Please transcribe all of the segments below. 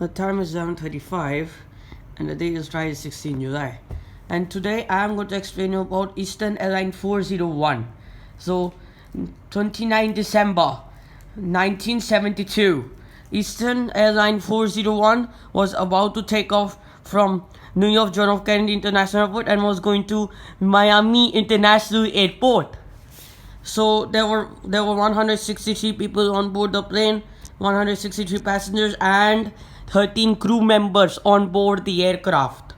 The time is 11:35 and the date is Friday 16 July. And today I am going to explain you about Eastern Airline 401. So 29 December 1972, Eastern Airline 401 was about to take off from New York John F. Kennedy International Airport and was going to Miami International Airport. So there were 163 people on board the plane, 163 passengers and 13 crew members on board the aircraft.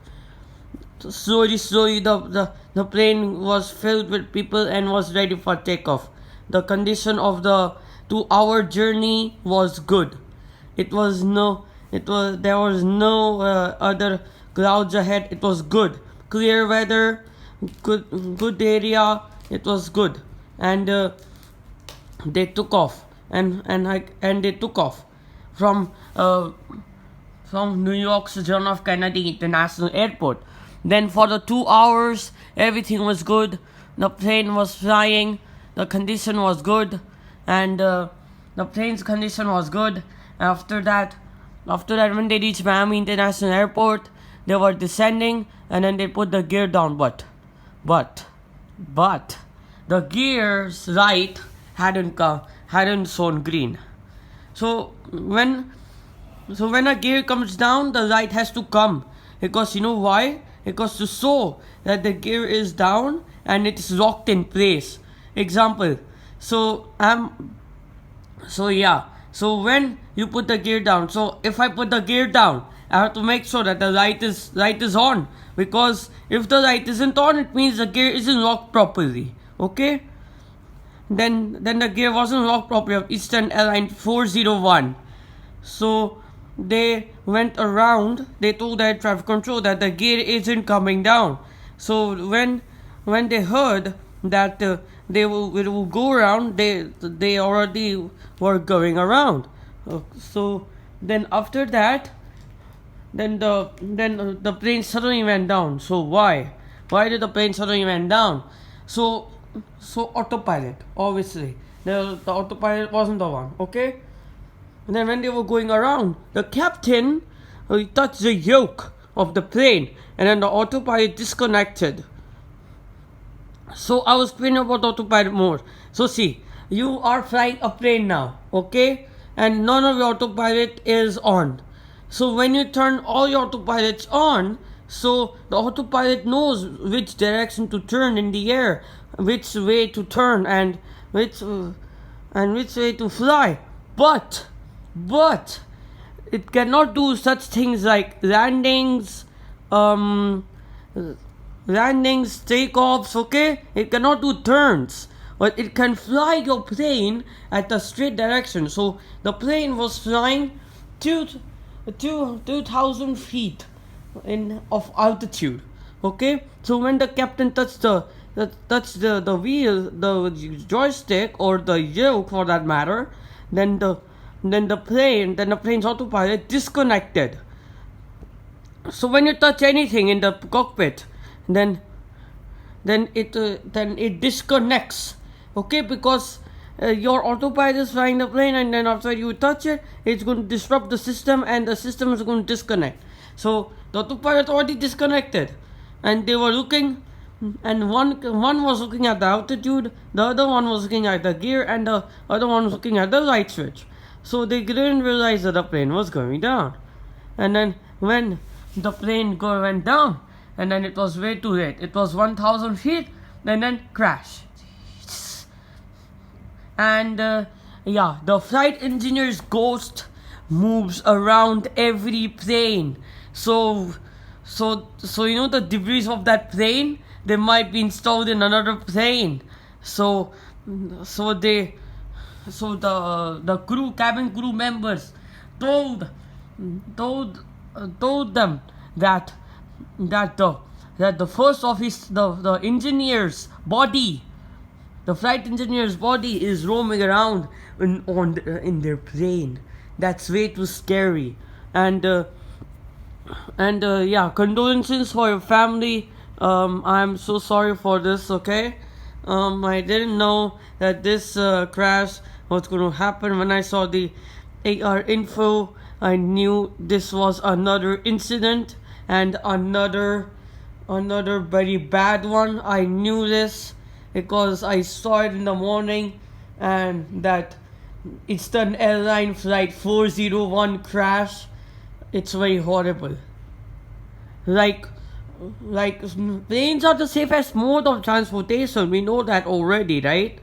Slowly, the plane was filled with people and was ready for takeoff. The condition of the 2-hour journey was good. There was no other clouds ahead. It was good, clear weather, good area. It was good, and they took off, and they took off from New York's John F. Kennedy International Airport. Then for the 2 hours, everything was good. The plane was flying. The condition was good, and the plane's condition was good. After that, when they reached Miami International Airport, they were descending, and then they put the gear down. But the gear's light hadn't shown green. So when a gear comes down, the light has to come, because you know why? Because to show that the gear is down and it is locked in place. Example. So when you put the gear down, so if I put the gear down, I have to make sure that the light is on, because if the light isn't on, it means the gear isn't locked properly. Okay? Then the gear wasn't locked properly of Eastern Airline 401. So they went around. They told the air traffic control that the gear isn't coming down. So when they heard that it will go around, they already were going around. So then after that, then the plane suddenly went down. So why did the plane suddenly went down? So autopilot, obviously. The autopilot wasn't the one, okay? And then when they were going around, the captain touched the yoke of the plane, and then the autopilot disconnected. So I was explaining about autopilot more. So see, you are flying a plane now, okay? And none of your autopilot is on. So when you turn all your autopilots on, so the autopilot knows which direction to turn in the air, which way to turn, and which way to fly. But it cannot do such things like landings, takeoffs. Okay, it cannot do turns, but it can fly your plane at a straight direction. So the plane was flying 2,000 feet of altitude. Okay, so when the captain touched the wheel, the joystick, or the yoke for that matter, then the plane's autopilot disconnected. So when you touch anything in the cockpit, then it disconnects. Okay, because your autopilot is flying the plane, and then after you touch it, it's going to disrupt the system, and the system is going to disconnect. So the autopilot already disconnected, and they were looking, and one was looking at the altitude, the other one was looking at the gear, and the other one was looking at the light switch. So they didn't realize that the plane was going down. And then when the plane went down, and then it was way too late. It was 1,000 feet, and then crash. And the flight engineer's ghost moves around every plane. So you know, the debris of that plane, they might be installed in another plane. So the cabin crew members told them that the first office, the engineer's body, the flight engineer's body is roaming around in their plane. That's way too scary. And condolences for your family. I'm so sorry for this. Okay, I didn't know that this crash was going to happen. When I saw the AR info, I knew this was another incident and another very bad one. I knew this because I saw it in the morning, and that it's the airline flight 401 crash. It's very horrible. Like like planes are the safest mode of transportation. We know that already, right?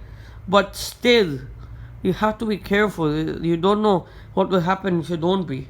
But still, you have to be careful. You don't know what will happen if you don't be.